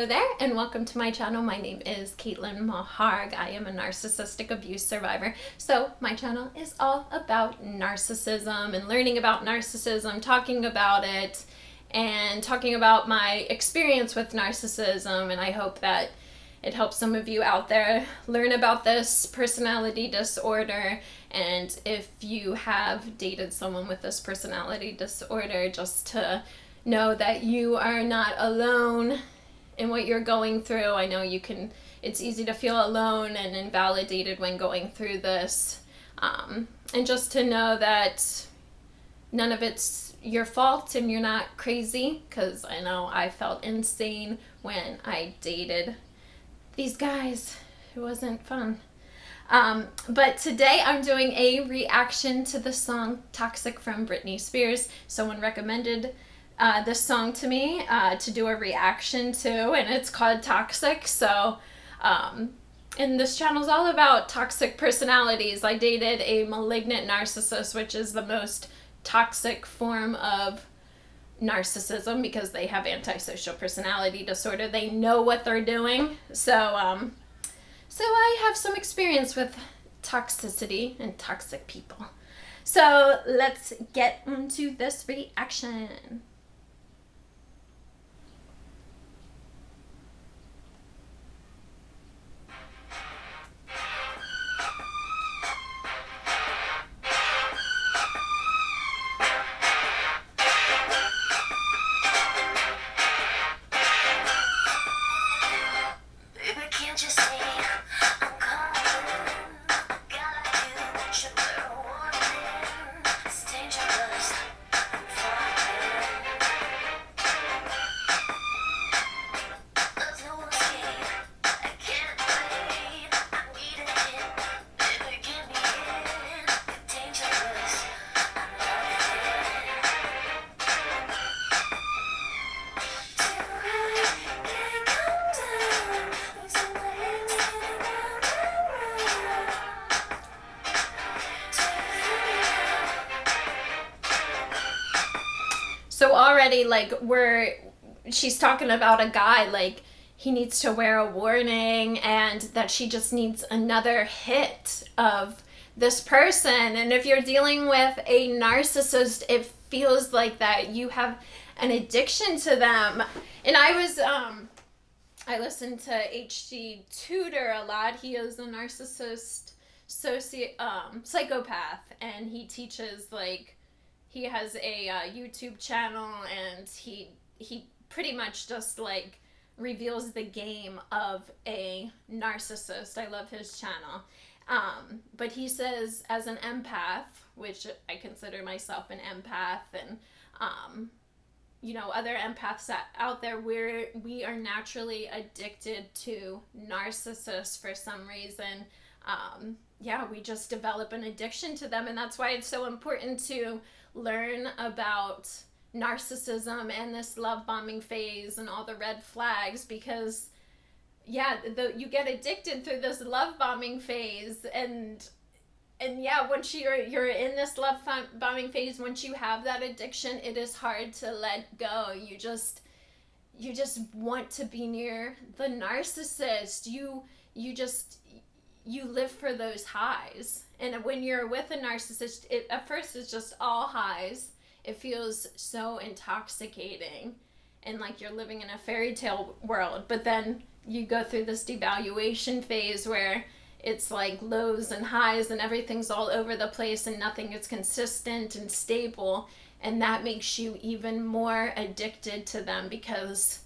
Hello there and welcome to my channel. My name is Caitlin Maharg. I am a narcissistic abuse survivor. So my channel is all about narcissism and learning about narcissism, talking about it, and talking about my experience with narcissism. And I hope that it helps some of you out there learn about this personality disorder. And if you have dated someone with this personality disorder, just to know that you are not alone in what you're going through. I know it's easy to feel alone and invalidated when going through this. And just to know that none of it's your fault and you're not crazy, because I know I felt insane when I dated these guys. It wasn't fun. But today I'm doing a reaction to the song Toxic from Britney Spears. Someone recommended this song to me to do a reaction to, and it's called Toxic. So and this channel is all about toxic personalities. I dated a malignant narcissist, which is the most toxic form of narcissism because they have antisocial personality disorder. They know what they're doing. So I have some experience with toxicity and toxic people. So let's get into this reaction. So already, she's talking about a guy, like, he needs to wear a warning, and that she just needs another hit of this person. And if you're dealing with a narcissist, it feels like that you have an addiction to them. And I listened to H.G. Tudor a lot. He is a narcissist psychopath, and he teaches, he has a YouTube channel, and he pretty much just reveals the game of a narcissist. I love his channel. But he says, as an empath, which I consider myself an empath, and other empaths out there, we are naturally addicted to narcissists for some reason. We just develop an addiction to them, and that's why it's so important to learn about narcissism and this love bombing phase and all the red flags, because you get addicted through this love bombing phase, and once you're in this love bombing phase, once you have that addiction, it is hard to let go. You just want to be near the narcissist. You live for those highs. And when you're with a narcissist, at first it's just all highs. It feels so intoxicating and like you're living in a fairy tale world. But then you go through this devaluation phase where it's like lows and highs and everything's all over the place and nothing is consistent and stable. And that makes you even more addicted to them because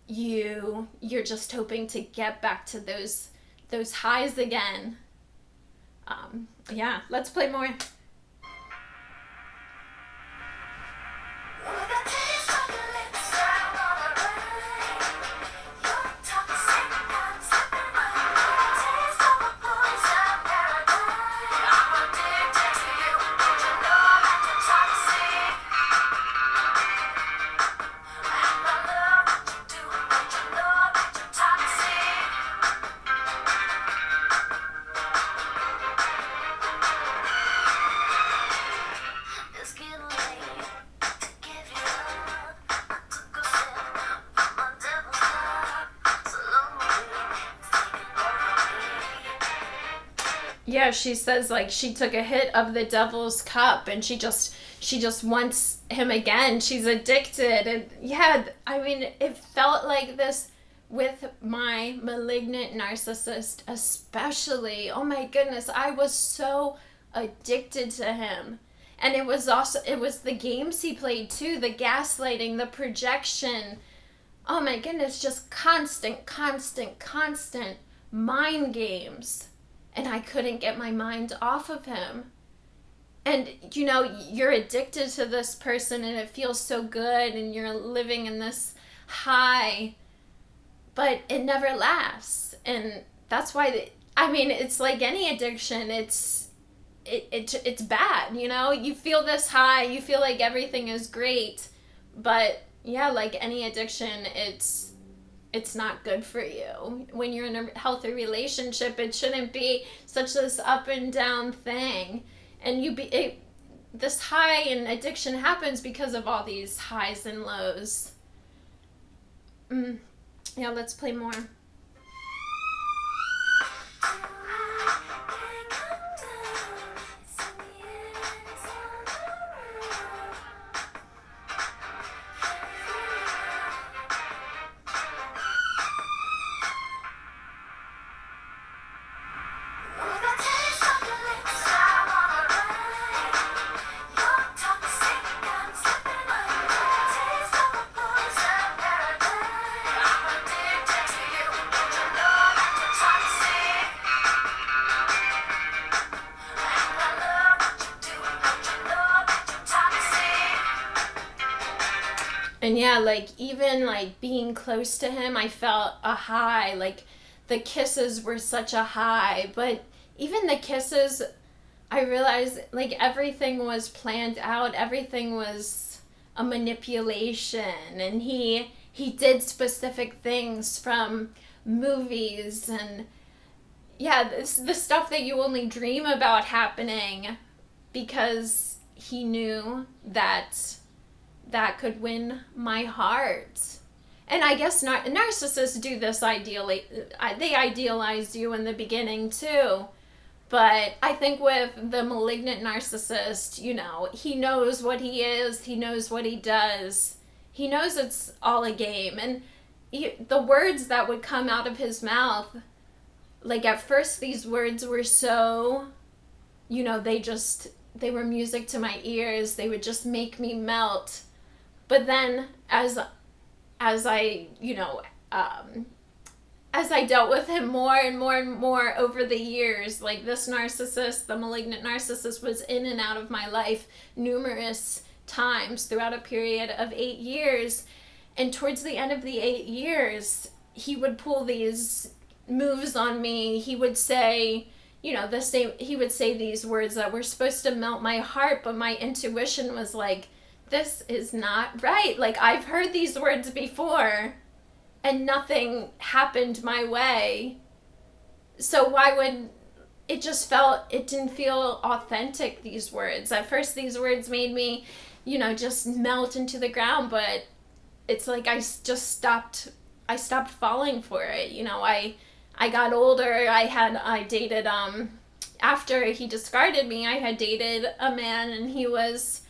you're just hoping to get back to those highs again. Let's play more. It's getting late to give you Yeah, she says like she took a hit of the devil's cup and she just wants him again. She's addicted. And yeah, I mean, it felt like this with my malignant narcissist especially. Oh my goodness, I was so addicted to him. And it was the games he played too, the gaslighting, the projection. Oh my goodness, just constant mind games. And I couldn't get my mind off of him. And you're addicted to this person and it feels so good and you're living in this high, but it never lasts. And that's why I mean, it's like any addiction, it's bad, You feel this high, you feel like everything is great, but yeah, like any addiction, it's not good for you. When you're in a healthy relationship, it shouldn't be such this up and down thing. And this high and addiction happens because of all these highs and lows. Yeah, let's play more. And yeah, like even like being close to him, I felt a high. Like the kisses were such a high, but even the kisses, I realized like everything was planned out. Everything was a manipulation, and he did specific things from movies and yeah, the stuff that you only dream about happening because he knew that could win my heart. And I guess narcissists do this ideally. They idealize you in the beginning too. But I think with the malignant narcissist, he knows what he is. He knows what he does. He knows it's all a game. And the words that would come out of his mouth, like at first these words were so, they were music to my ears. They would just make me melt. But then as I as I dealt with him more and more and more over the years, like this narcissist, the malignant narcissist, was in and out of my life numerous times throughout a period of 8 years. And towards the end of the 8 years, he would pull these moves on me. He would say, he would say these words that were supposed to melt my heart, but my intuition was like, this is not right. Like, I've heard these words before and nothing happened my way. So why would it didn't feel authentic, these words. At first these words made me, just melt into the ground, but it's like I stopped falling for it. I got older. I dated after he discarded me, I had dated a man, and he was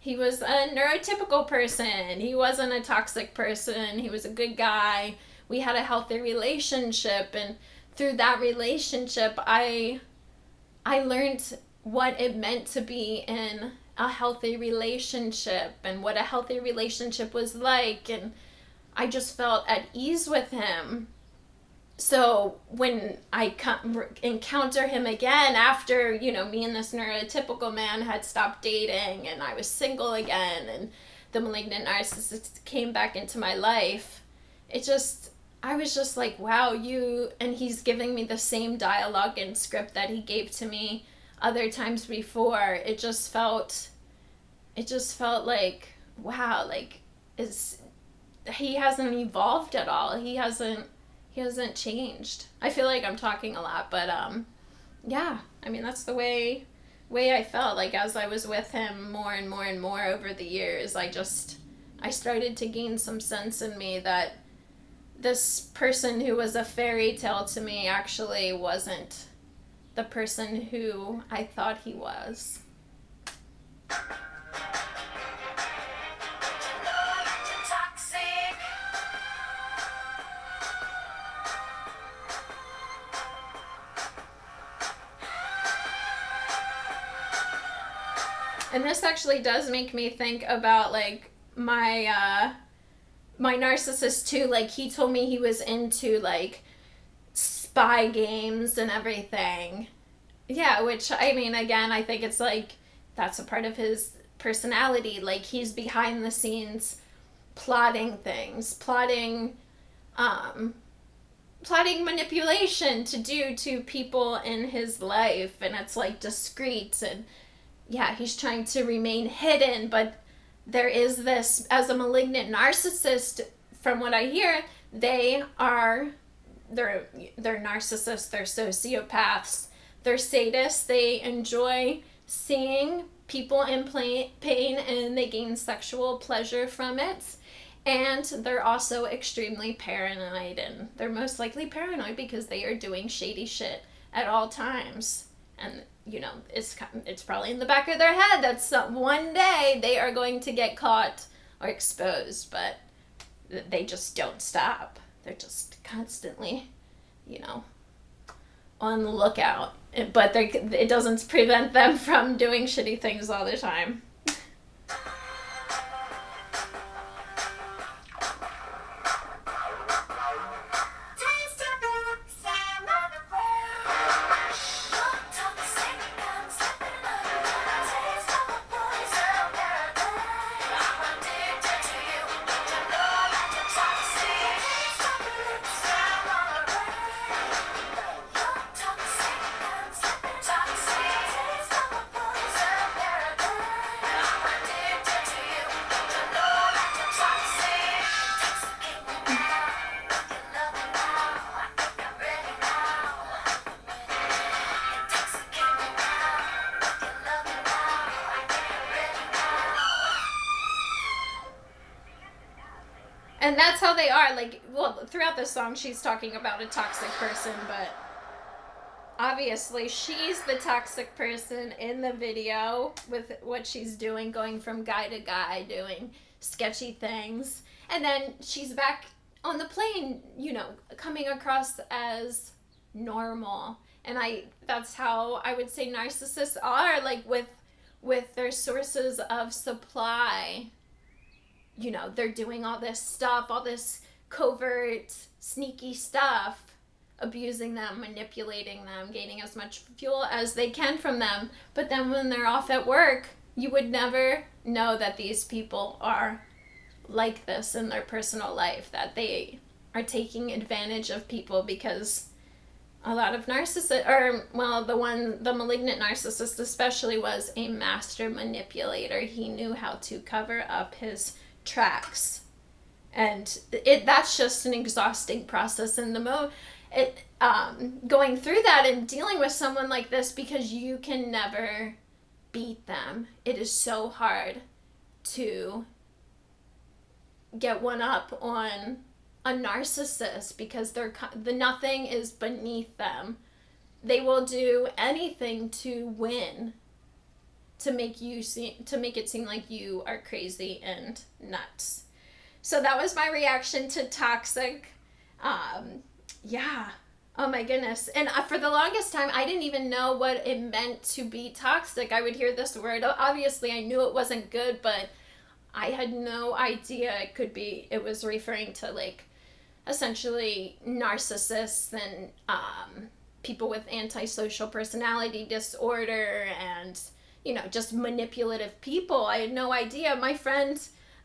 a neurotypical person. He wasn't a toxic person. He was a good guy. We had a healthy relationship, and through that relationship, I learned what it meant to be in a healthy relationship and what a healthy relationship was like, and I just felt at ease with him. So when I encounter him again after, me and this neurotypical man had stopped dating and I was single again and the malignant narcissist came back into my life, I was just like, wow, and he's giving me the same dialogue and script that he gave to me other times before. It just felt like, wow, like, he hasn't evolved at all. He hasn't changed. I feel like I'm talking a lot, but yeah, I mean, that's the way I felt. Like, as I was with him more and more and more over the years, I started to gain some sense in me that this person who was a fairy tale to me actually wasn't the person who I thought he was. And this actually does make me think about, like, my narcissist too. Like, he told me he was into, like, spy games and everything. Yeah, which, I mean, again, I think it's like, that's a part of his personality. Like, he's behind the scenes plotting things, plotting manipulation to do to people in his life, and it's like discreet, and yeah, he's trying to remain hidden. But there is this, as a malignant narcissist, from what I hear, they're narcissists, they're sociopaths, they're sadists. They enjoy seeing people in pain, and they gain sexual pleasure from it. And they're also extremely paranoid, and they're most likely paranoid because they are doing shady shit at all times. And, you know, it's probably in the back of their head that one day they are going to get caught or exposed, but they just don't stop. They're just constantly, you know, on the lookout. But it doesn't prevent them from doing shitty things all the time. And that's how they are. Like, well, throughout the song, she's talking about a toxic person, but obviously she's the toxic person in the video with what she's doing, going from guy to guy, doing sketchy things. And then she's back on the plane, you know, coming across as normal. And that's how I would say narcissists are, like, with their sources of supply. You know, they're doing all this stuff, all this covert, sneaky stuff, abusing them, manipulating them, gaining as much fuel as they can from them. But then when they're off at work, you would never know that these people are like this in their personal life, that they are taking advantage of people, because a lot of narcissists, or, well, the malignant narcissist especially, was a master manipulator. He knew how to cover up his tracks, and that's just an exhausting process in the going through that and dealing with someone like this, because you can never beat them. It is so hard to get one up on a narcissist, because the nothing is beneath them. They will do anything to win, to make it seem like you are crazy and nuts. So that was my reaction to toxic. Yeah. Oh my goodness. And for the longest time, I didn't even know what it meant to be toxic. I would hear this word. Obviously, I knew it wasn't good, but I had no idea it was referring to, like, essentially narcissists and people with antisocial personality disorder, and, you know, just manipulative people. I had no idea. My friend,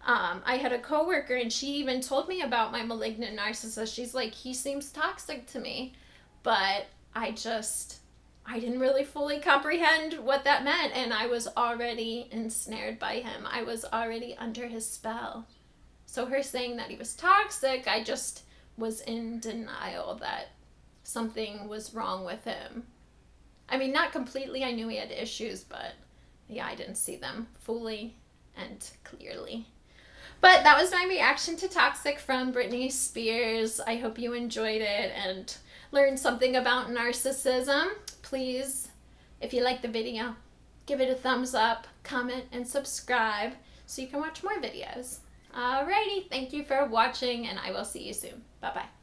I had a coworker, and she even told me about my malignant narcissist. She's like, he seems toxic to me. But I didn't really fully comprehend what that meant, and I was already ensnared by him. I was already under his spell. So her saying that he was toxic, I just was in denial that something was wrong with him. I mean, not completely. I knew he had issues, but yeah, I didn't see them fully and clearly. But that was my reaction to Toxic from Britney Spears. I hope you enjoyed it and learned something about narcissism. please, if you like the video, give it a thumbs up, comment, and subscribe so you can watch more videos. Alrighty, thank you for watching, and I will see you soon. Bye-bye.